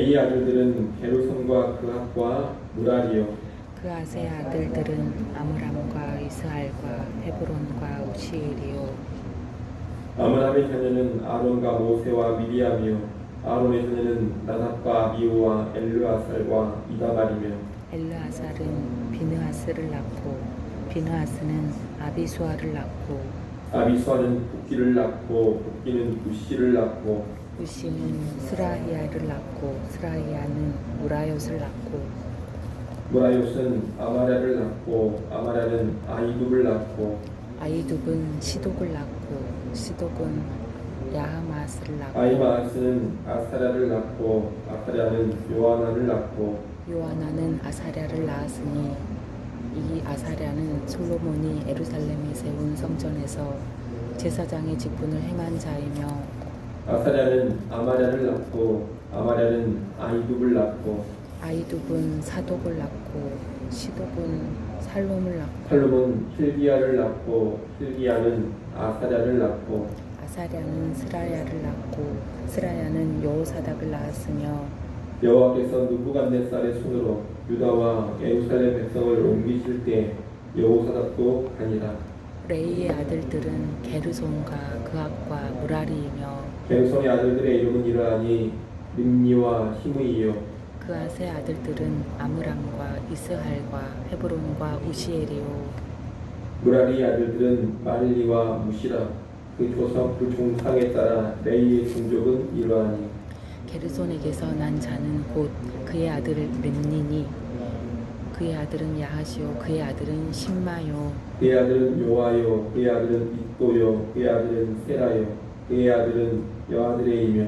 이 아들들은 게르손과 그앗과 무라리요. 그앗의 아들들은 아므람과 이스할과 헤브론과 우시엘이요. 아므람의 자녀는 아론과 모세와 미리암이요. 아론의 자녀는 나답과 아비후와 엘르아살과 이다말이며. 엘르아살은 비느하스를 낳고 비느하스는 아비수아를 낳고 아비수아는 북기를 낳고 북기는 우시를 낳고 우시는 스라히야를 낳고 스라히야는 무라옅을 낳고 무라옅은 아마랴를 낳고 아마랴는 아이둡을 낳고 아이둡은 시독을 낳고 시독은 야하마스를 낳고 아이마아스는 아사랴를 낳고 아사랴는 요하나를 낳고 요하나는 아사랴를 낳았으니 이 아사랴는 솔로몬이 예루살렘에 세운 성전에서 제사장의 직분을 행한 자이며 아사랴는 아마랴를 낳고 아마랴는 아이둡을 낳고 아이둡은 사독을 낳고 시독은 살롬을 낳고 살롬은 힐기야를 낳고 힐기야는 아사랴를 낳고 아사랴는 스라야를 낳고 스라야는 여호사닥을 낳았으며 여호와께서 느부갓네살의 손으로 유다와 예루살렘 백성을 옮기실 때 여호사닥도 가니라. 레이의 아들들은 게르손과 그앗과 무라리이며 게르손의 아들들의 이름은 이러하니 림니와 시므이요. 그앗의 아들들은 아므람과 이스할과 헤브론과 우시엘이요. 무라리의 아들들은 마릴리와 무시라. 그 조상 그 종상에 따라 레이의 종족은 이러하니 게르손에게서 난 자는 곧 그의 아들 림니니 그의 아들은 야하시오 그의 아들은 심마요 그의 아들은 요아요 그의 아들은 잇도요 그의 아들은 세라요 그의 아들은 여아들의이며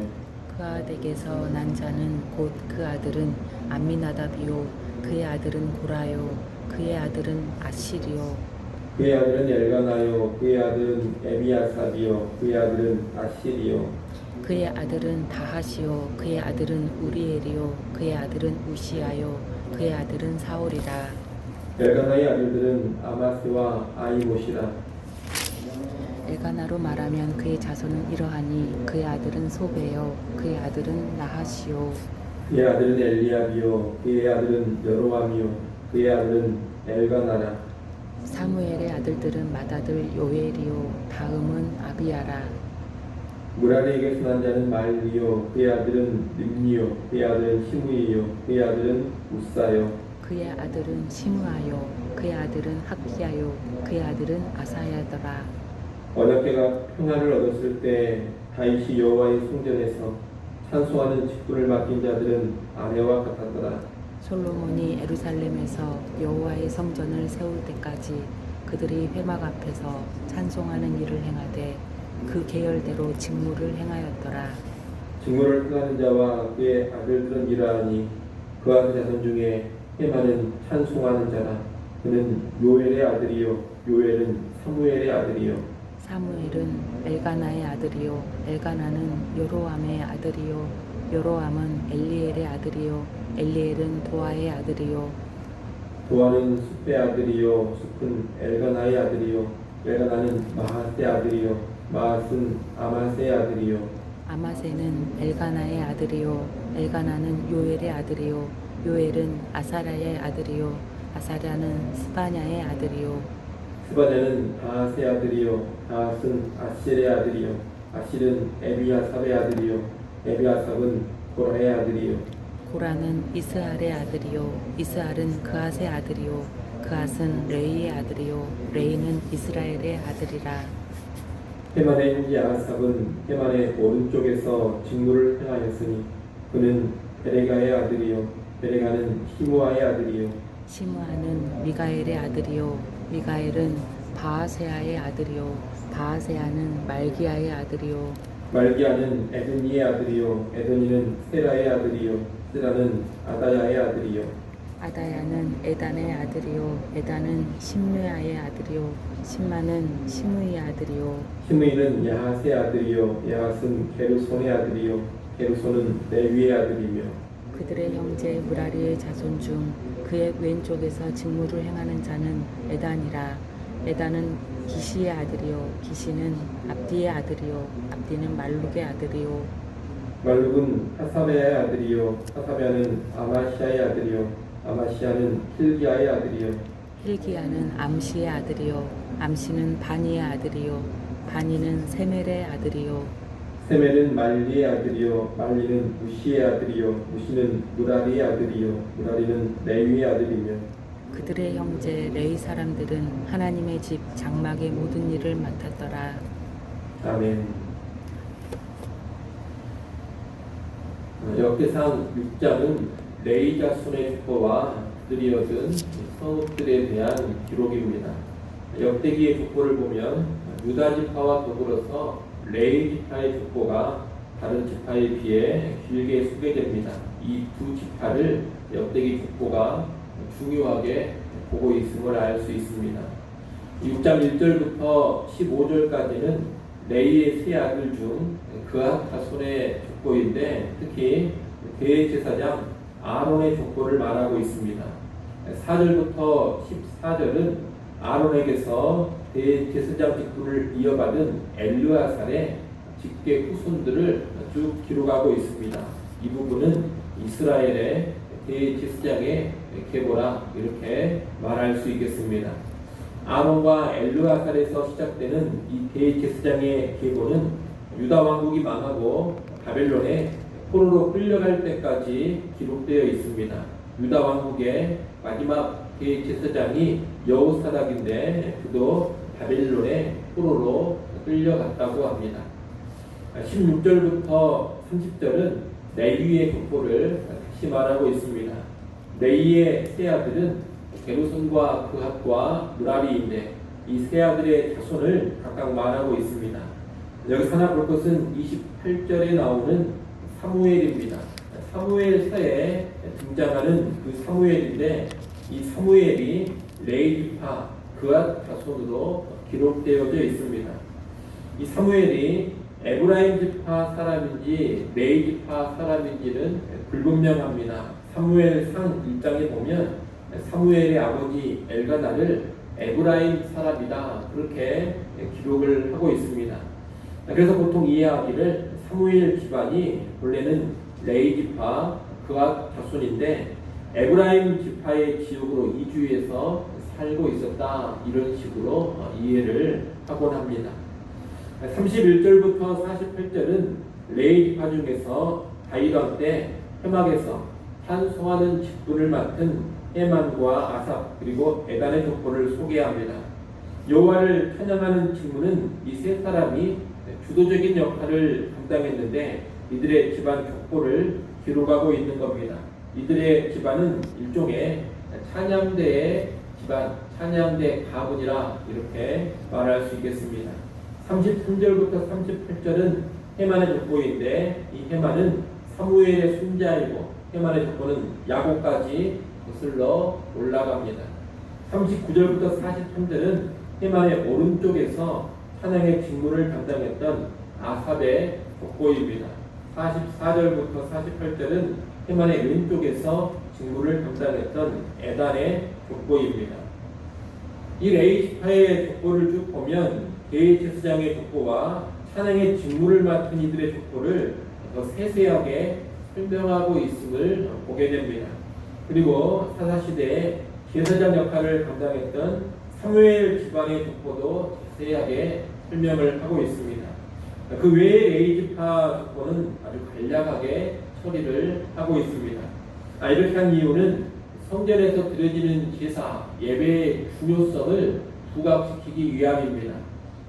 그아덱에서 난 자는 곧 그 아들은 암미나답이요 그의 아들은 고라요 그의 아들은 아실이요 그의 아들은 엘가나요 그의 아들은 에비아삽이요 그의 아들은 아실이요 그의 아들은 다하시요 그의 아들은 우리엘이요 그의 아들은 우시아요 그의 아들은 사울이라. 엘가나의 아들들은 아마스와 아이못이라. 엘가나로 말하면 그의 자손은 이러하니 그의 아들은 소베요 그의 아들은 나하시요 그의 아들은 엘리압이요 그의 아들은 여로함이요 그의 아들은 엘가나라. 사무엘의 아들들은 맏아들 요엘이요 다음은 아비야라. 무라리에게서 난 자는 말리요 그의 아들은 림니요 그의 아들은 시므이요 그의 아들은 우사요 그의 아들은 시므아요 그의 아들은 학기야요 그의 아들은 아사야더라. 언약궤가 평안을 얻었을 때 다윗이 여호와의 성전에서 찬송하는 직분을 맡긴 자들은 아내와 같았더라. 솔로몬이 예루살렘에서 여호와의 성전을 세울 때까지 그들이 회막 앞에서 찬송하는 일을 행하되 그 계열대로 직무를 행하였더라. 직무를 행하는 자와 그의 아들들은 이러하니 그아들 자손 중에 헤만은 찬송하는 자라. 그는 요엘의 아들이요 요엘은 사무엘의 아들이요 사무엘은 엘가나의 아들이요 엘가나는 요로암의 아들이요 요로암은 엘리엘의 아들이요 엘리엘은 도아의 아들이요 도아는 숲의 아들이요 숲은 엘가나의 아들이요 엘가나는 마하스의 아들이요 마하스는 아마스의 아들이요 아마세는 엘가나의 아들이요 엘가나는 요엘의 아들이요 요엘은 아사랴의 아들이요 아사랴는 스바냐의 아들이요 스바냐는 다하스의 아들이요 다하스는 아실의 아들이요 아실은 에비아삽의 아들이요 에비아삽은 고라의 아들이요 고라는 이스할의 아들이요 이스할은 그앗의 아들이요 그앗은 레이의 아들이요 레이는 이스라엘의 아들이라. 헤만의 형제 아삽은 헤만의 오른쪽에서 직무를 행하였으니 그는 베레가의 아들이요 베레가는 히무아의 아들이요 시므아는 미가엘의 아들이요 미가엘은 바하세아의 아들이요 바하세아는 말기야의 아들이요 말기야는 에드니의 아들이요 에드니는 세라의 아들이요 세라는 아다야의 아들이요 아다야는 에단의 아들이요 에단은 심므아의 아들이요 심마는 시므이의 아들이요 시므이는 야하스의 아들이요 야하스는 게르손의 아들이요 게르손은 레위의 아들이며 그들의 형제 무라리의 자손 중 그의 왼쪽에서 직무를 행하는 자는 에단이라. 에단은 기시의 아들이요 기시는 압디의 아들이요 압디는 말룩의 아들이요 말룩은 하사메아의 아들이요 하사메아는 아마시아의 아들이요 아마시아는 힐기야의 아들이요 힐기야는 암시의 아들이요 암시는 바니의 아들이요 바니는 세멜의 아들이요 세멜은 말리의 아들이요 말리는 무시의 아들이요 무시는 무라리의 아들이요 무라리는 레위의 아들이며 그들의 형제 레위 사람들은 하나님의 집 장막의 모든 일을 맡았더라. 아멘. 역대상 6장은 레위 자손의 족보와 그들이 얻은 성읍들에 대한 기록입니다. 역대기의 족보를 보면 유다 지파와 더불어서 레위 지파의 족보가 다른 지파에 비해 길게 소개됩니다. 이 두 지파를 역대기 족보가 중요하게 보고 있음을 알 수 있습니다. 6장 1절부터 15절까지는 레위의 세 아들 중 그앗 자손의 족보인데 특히 대제사장 아론의 족보를 말하고 있습니다. 4절부터 14절은 아론에게서 대제사장 직분을 이어받은 엘르아살의 직계 후손들을 쭉 기록하고 있습니다. 이 부분은 이스라엘의 대제사장의 계보라 이렇게 말할 수 있겠습니다. 아론과 엘르아살에서 시작되는 이 대제사장의 계보는 유다 왕국이 망하고 바벨론에 포로로 끌려갈 때까지 기록되어 있습니다. 유다 왕국의 마지막 대제사장이 여호사닥인데 그도 바벨론에 포로로 끌려갔다고 합니다. 16절부터 30절은 레위의 족보를 다시 말하고 있습니다. 레위의 세 아들은 게르손과 그핫과 무라리인데 이 세 아들의 자손을 각각 말하고 있습니다. 여기서 하나 볼 것은 28절에 나오는 사무엘입니다. 사무엘서에 등장하는 그 사무엘인데 이 사무엘이 레위 지파 그앗 자손으로 기록되어져 있습니다. 이 사무엘이 에브라임 지파 사람인지 레위 지파 사람인지는 불분명합니다. 사무엘상 1장에 보면 사무엘의 아버지 엘가나를 에브라임 사람이다 그렇게 기록을 하고 있습니다. 그래서 보통 이해하기를 사무엘 집안이 원래는 레위 지파 그앗 자손인데 에브라임 지파의 지역으로 이주해서 살고 있었다 이런 식으로 이해를 하곤 합니다. 31절부터 48절은 레위 지파 중에서 다윗 왕 때 회막에서 찬송하는 직분을 맡은 헤만과 아삽 그리고 에단의 족보를 소개합니다. 여호와를 찬양하는 직무는 이 세 사람이 주도적인 역할을 감당했는데 이들의 집안 족보를 기록하고 있는 겁니다. 이들의 집안은 일종의 찬양대의 집안, 찬양대 가문이라 이렇게 말할 수 있겠습니다. 33절부터 38절은 헤만의 족보인데 이 헤만은 사무엘의 손자이고 헤만의 족보는 야곱까지 거슬러 올라갑니다. 39절부터 43절은 헤만의 오른쪽에서 찬양의 직무를 담당했던 아삽의 족보입니다. 44절부터 48절은 헤만의 왼쪽에서 직무를 담당했던 에단의 족보입니다. 이 레위 지파의 족보를 쭉 보면 대제사장의 족보와 찬양의 직무를 맡은 이들의 족보를 더 세세하게 설명하고 있음을 보게 됩니다. 그리고 사사시대에 제사장 역할을 감당했던 사무엘 집안의 족보도 자세하게 설명을 하고 있습니다. 그 외에 레위 지파 족보는 아주 간략하게 처리를 하고 있습니다. 이렇게 한 이유는 성전에서 드려지는 제사, 예배의 중요성을 부각시키기 위함입니다.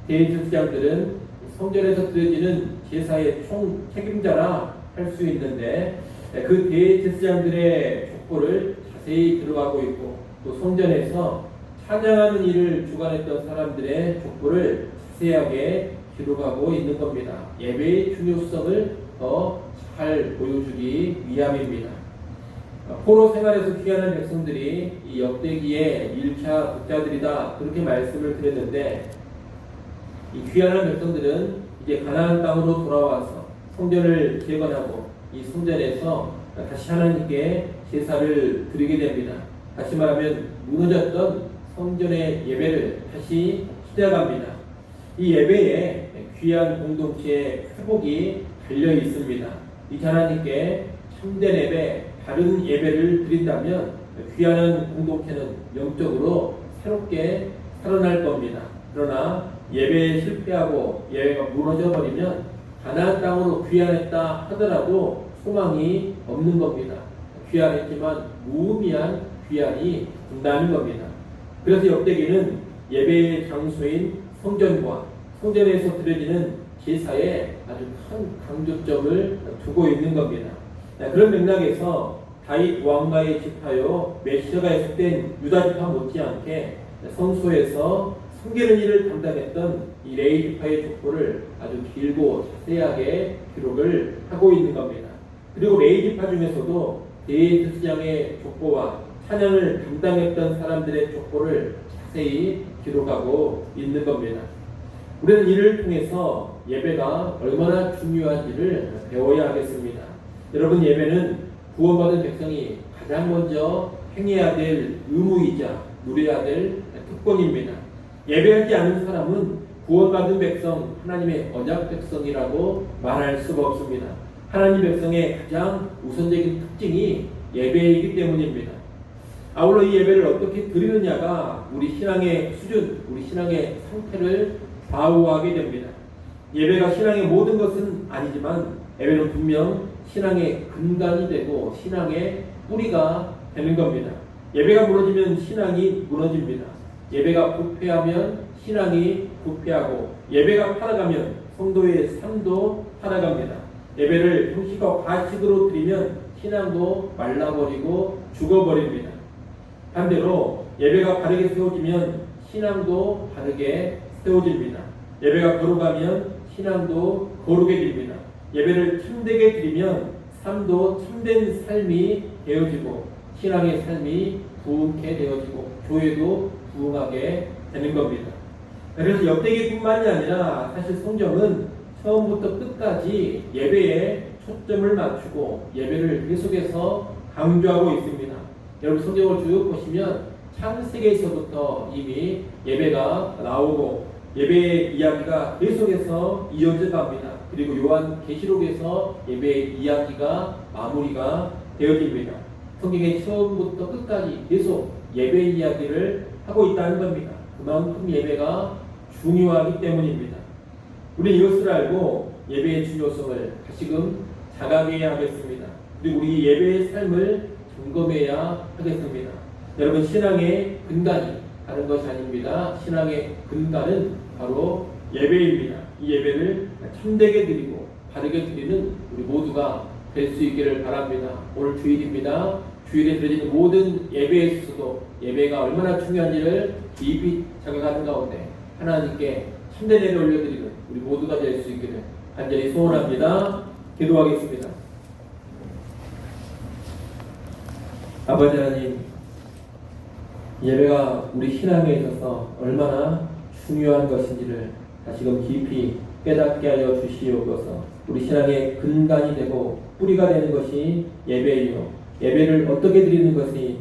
대제사장들은 성전에서 드려지는 제사의 총 책임자라 할 수 있는데 그 대제사장들의 족보를 자세히 들어가고 있고 또 성전에서 찬양하는 일을 주관했던 사람들의 족보를 자세하게 기록하고 있는 겁니다. 예배의 중요성을 더 잘 보여주기 위함입니다. 포로 생활에서 귀환한 백성들이 이 역대기의 1차 독자들이다 그렇게 말씀을 드렸는데 이 귀환한 백성들은 이제 가나안 땅으로 돌아와서 성전을 재건하고 이 성전에서 다시 하나님께 제사를 드리게 됩니다. 다시 말하면 무너졌던 성전의 예배를 다시 시작합니다. 이 예배에 귀한 공동체의 회복이 달려 있습니다. 이 하나님께 참된 예배, 바른 예배를 드린다면 귀하는 공동체는 영적으로 새롭게 살아날 겁니다. 그러나 예배에 실패하고 예배가 무너져 버리면 가나안 땅으로 귀환했다 하더라도 소망이 없는 겁니다. 귀환했지만 무의미한 귀환이 된다는 겁니다. 그래서 역대기는 예배의 장소인 성전과 성전에서 드려지는 제사에 아주 큰 강조점을 두고 있는 겁니다. 그런 맥락에서 다윗 왕가의 지파요 메시아가 예속된 유다 지파 못지않게 성소에서 섬기는 일을 담당했던 이 레위 지파의 족보를 아주 길고 자세하게 기록을 하고 있는 겁니다. 그리고 레위 지파 중에서도 대제사장의 족보와 찬양을 담당했던 사람들의 족보를 자세히 기록하고 있는 겁니다. 우리는 이를 통해서 예배가 얼마나 중요한지를 배워야 하겠습니다. 여러분, 예배는 구원받은 백성이 가장 먼저 행해야 될 의무이자 누려야 될 특권입니다. 예배하지 않은 사람은 구원받은 백성, 하나님의 언약 백성이라고 말할 수가 없습니다. 하나님 백성의 가장 우선적인 특징이 예배이기 때문입니다. 아울러 이 예배를 어떻게 드리느냐가 우리 신앙의 수준, 우리 신앙의 상태를 좌우하게 됩니다. 예배가 신앙의 모든 것은 아니지만 예배는 분명 신앙의 근간이 되고 신앙의 뿌리가 되는 겁니다. 예배가 무너지면 신앙이 무너집니다. 예배가 부패하면 신앙이 부패하고 예배가 타락하면 성도의 삶도 타락합니다. 예배를 형식과 과식으로 드리면 신앙도 말라버리고 죽어버립니다. 반대로 예배가 바르게 세워지면 신앙도 바르게 세워집니다. 예배가 거룩하면 신앙도 거룩해 집니다. 예배를 참되게 드리면 삶도 참된 삶이 되어지고 신앙의 삶이 부흥케 되어지고 교회도 부흥하게 되는 겁니다. 그래서 역대기뿐만이 아니라 사실 성경은 처음부터 끝까지 예배에 초점을 맞추고 예배를 계속해서 강조하고 있습니다. 여러분 성경을 쭉 보시면 창세기에서부터 이미 예배가 나오고 예배의 이야기가 계속해서 이어져 갑니다. 그리고 요한계시록에서 예배의 이야기가 마무리가 되어집니다. 성경의 처음부터 끝까지 계속 예배의 이야기를 하고 있다는 겁니다. 그만큼 예배가 중요하기 때문입니다. 우리는 이것을 알고 예배의 중요성을 다시금 자각해야 하겠습니다. 그리고 우리 예배의 삶을 점검해야 하겠습니다. 여러분, 신앙의 근간이 다른 것이 아닙니다. 신앙의 근간은 바로 예배입니다. 이 예배를 참되게 드리고 바르게 드리는 우리 모두가 될 수 있기를 바랍니다. 오늘 주일입니다. 주일에 드리는 모든 예배에 있어서도 예배가 얼마나 중요한지를 깊이 자각하는 가운데 하나님께 참된 예배를 올려드리는 우리 모두가 될 수 있기를 간절히 소원합니다. 기도하겠습니다. 아버지 하나님, 예배가 우리 신앙에 있어서 얼마나 중요한 것인지를 다시금 깊이 깨닫게 하여 주시옵소서. 우리 신앙의 근간이 되고 뿌리가 되는 것이 예배이요, 예배를 어떻게 드리는 것이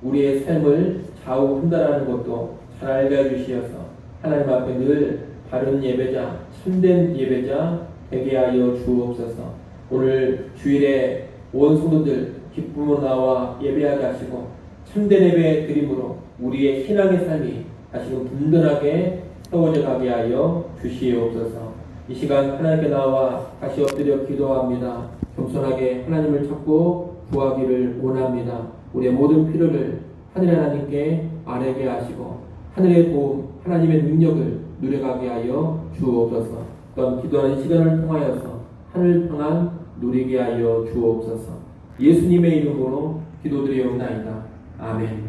우리의 삶을 좌우한다라는 것도 잘 알게 해주시어서 하나님 앞에 늘 바른 예배자, 참된 예배자 되게 하여 주옵소서. 오늘 주일에 온 성도들 기쁨으로 나와 예배하게 하시고 참된 예배 드림으로 우리의 신앙의 삶이 다시금 든든하게 세워져 가게 하여 주시옵소서. 이 시간 하나님께 나와 다시 엎드려 기도합니다. 겸손하게 하나님을 찾고 구하기를 원합니다. 우리의 모든 필요를 하늘의 하나님께 아뢰게 하시고 하늘의 도움, 하나님의 능력을 누려가게 하여 주옵소서. 또한 기도하는 시간을 통하여서 하늘 평안 누리게 하여 주옵소서. 예수님의 이름으로 기도드리옵나이다. 아멘.